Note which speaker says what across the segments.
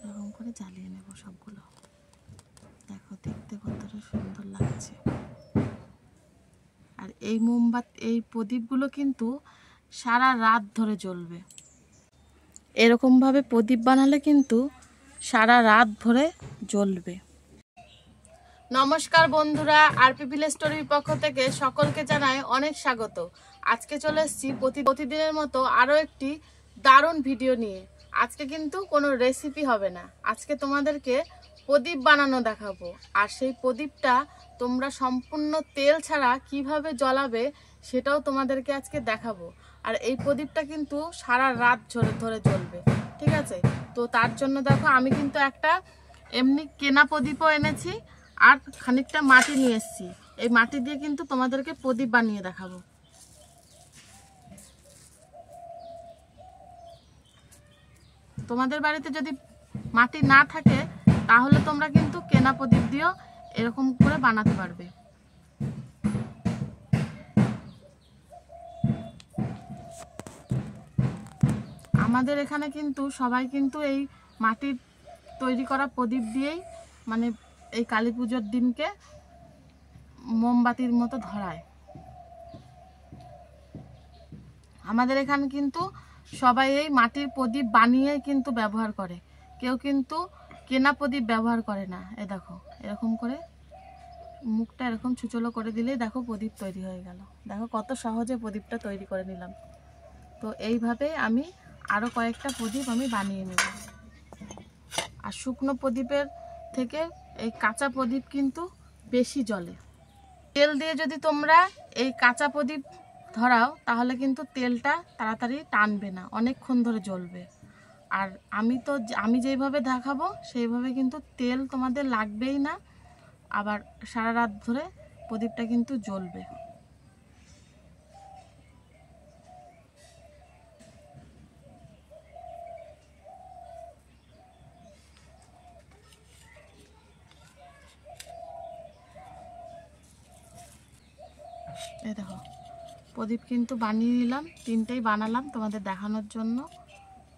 Speaker 1: এরকম করে জ্বালিয়ে নেব সবগুলো। দেখো দেখতে কতটা সুন্দর লাগছে। আর এই এই প্রদীপগুলো কিন্তু সারা রাত ধরে জ্বলবে। এরকমভাবে প্রদীপ বানালে কিন্তু সারা রাত ধরে জ্বলবে। নমস্কার বন্ধুরা, আরপি ভিলেজ স্টোরির পক্ষ থেকে সকলকে জানাই অনেক স্বাগত। আজকে চলে এসেছি প্রতিদিনের মতো আরও একটি দারুণ ভিডিও নিয়ে। আজকে কিন্তু কোনো রেসিপি হবে না, আজকে তোমাদেরকে প্রদীপ বানানো দেখাবো। আর সেই প্রদীপটা তোমরা সম্পূর্ণ তেল ছাড়া কিভাবে জ্বালাবে সেটাও তোমাদেরকে আজকে দেখাবো। আর এই প্রদীপটা কিন্তু সারা রাত ধরে জ্বলবে, ঠিক আছে? তো তার জন্য দেখো আমি কিন্তু একটা এমনি কেনা প্রদীপও এনেছি, আর খানিকটা মাটি নিয়ে এসেছি। এই মাটি দিয়ে কিন্তু তোমাদেরকে প্রদীপ বানিয়ে দেখাবো। তোমাদের বাড়িতে যদি মাটি না থাকে তাহলে তোমরা কিন্তু কেনা প্রদীপ দিয়েও এরকম করে বানাতে পারবে। আমাদের এখানে কিন্তু সবাই কিন্তু এই মাটির তৈরি করা প্রদীপ দিয়েই মানে এই কালী পুজোর দিনকে মোমবাতির মতো ধরায়। আমাদের এখানে কিন্তু সবাই এই মাটির প্রদীপ বানিয়েই কিন্তু ব্যবহার করে, কেউ কিন্তু কেনা প্রদীপ ব্যবহার করে না। এ দেখো এরকম করে মুখটা এরকম ছুচলো করে দিলেই দেখো প্রদীপ তৈরি হয়ে গেল। দেখো কত সহজে প্রদীপটা তৈরি করে নিলাম। তো এইভাবে আমি আরও কয়েকটা প্রদীপ আমি বানিয়ে নেব। আর শুকনো প্রদীপের থেকে এই কাঁচা প্রদীপ কিন্তু বেশি জ্বলে। তেল দিয়ে যদি তোমরা এই কাঁচা প্রদীপ ধরাও তাহলে কিন্তু তেলটা তাড়াতাড়ি টানবে না, অনেকক্ষণ ধরে জ্বলবে। আর আমি যেইভাবে দেখাবো সেইভাবে কিন্তু তেল তোমাদের লাগবেই না, আবার সারা রাত ধরে প্রদীপটা কিন্তু জ্বলবে। এই দেখো প্রদীপ কিন্তু বানিয়ে নিলাম, তিনটেই বানালাম তোমাদের দেখানোর জন্য,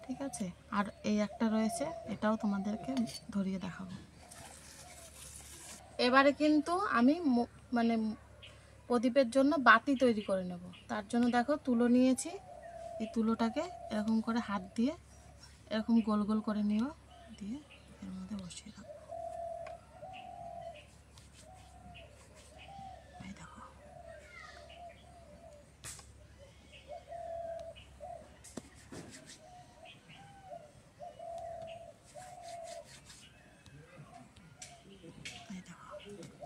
Speaker 1: ঠিক আছে? আর এই একটা রয়েছে, এটাও তোমাদেরকে ধরিয়ে দেখাবো। এবারে কিন্তু আমি মানে প্রদীপের জন্য বাতি তৈরি করে নেব। তার জন্য দেখো তুলো নিয়েছি, এই তুলোটাকে এরকম করে হাত দিয়ে এরকম গোল গোল করে নিও, দিয়ে এর মধ্যে বসিয়ে রাখবো। এই দেখো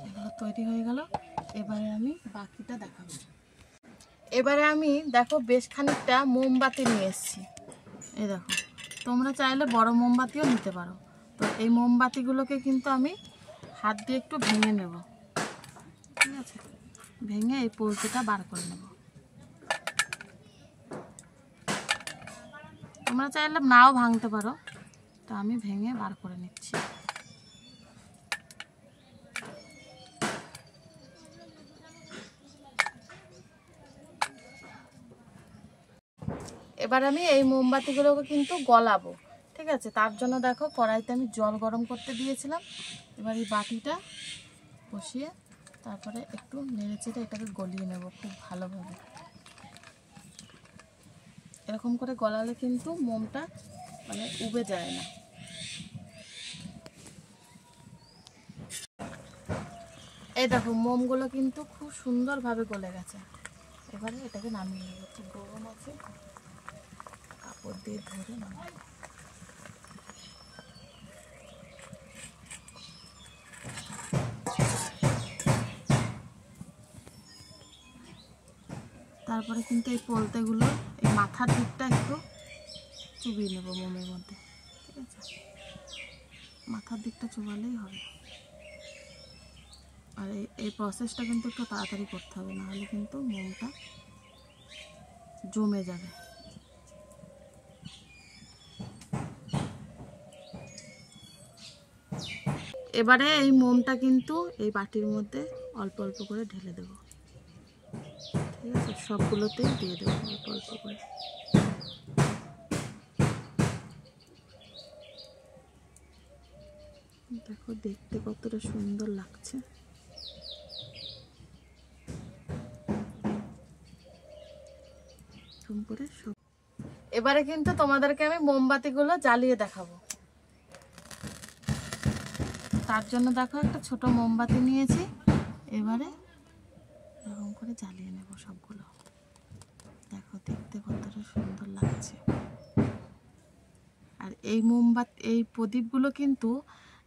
Speaker 1: এগুলো তৈরি হয়ে গেল। এবারে আমি বাকিটা দেখাবো। এবারে আমি দেখো বেশ খানিকটা মোমবাতি নিয়ে এসেছি। এই দেখো তোমরা চাইলে বড় মোমবাতিও নিতে পারো। তো এই মোমবাতিগুলোকে কিন্তু আমি হাত দিয়ে একটু ভেঙে নেব, ঠিক আছে? ভেঙে এই পলতিটা বার করে নেব। তোমরা চাইলে নাও ভাঙতে পারো, তো আমি ভেঙে বার করে নিচ্ছি। এবার আমি এই মোমবাতিগুলোকে কিন্তু গলাবো, ঠিক আছে? তার জন্য দেখো কড়াইতে আমি জল গরম করতে দিয়েছিলাম। এবার এই বাটিটা বসিয়ে তারপরে একটু নেড়ে চেড়ে এটাকে গলিয়ে নেব খুব ভালোভাবে। এরকম করে গলালে কিন্তু মোমটা মানে উবে যায় না। এই দেখো মোমগুলো কিন্তু খুব সুন্দরভাবে গলে গেছে। এবারে এটাকে নামিয়ে নেব। একটু গরম আছে, কাপড় দিয়ে ধরে নামাবো। তারপরে কিন্তু এই পোলতেগুলো এই মাথার দিকটা একটু চুবিয়ে নেব মোমের মধ্যে, ঠিক আছে? মাথার দিকটা চুবালেই হবে। আর এই প্রসেসটা কিন্তু একটু তাড়াতাড়ি করতে হবে, নাহলে কিন্তু মোমটা জমে যাবে। এবারে এই মোমটা কিন্তু এই বাটির মধ্যে অল্প অল্প করে ঢেলে দেব, ঠিক আছে? সবগুলোতেই দিয়ে দেবো অল্প অল্প করে। দেখো দেখতে কতটা সুন্দর লাগছে। এবারে কিন্তু তোমাদেরকে আমি মোমবাতিগুলো জ্বালিয়ে দেখাবো। তার জন্য দেখো একটা ছোট মোমবাতি নিয়েছি, এবারে এরকম করে জ্বালিয়ে নেব সবগুলো। দেখো দেখতে কতটা সুন্দর লাগছে। আর এই মোমবাতি, এই প্রদীপগুলো কিন্তু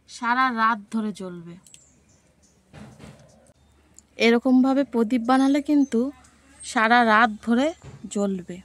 Speaker 1: সারা রাত ধরে জ্বলবে। এরকমভাবে প্রদীপ বানালে কিন্তু সারা রাত ধরে জ্বলবে।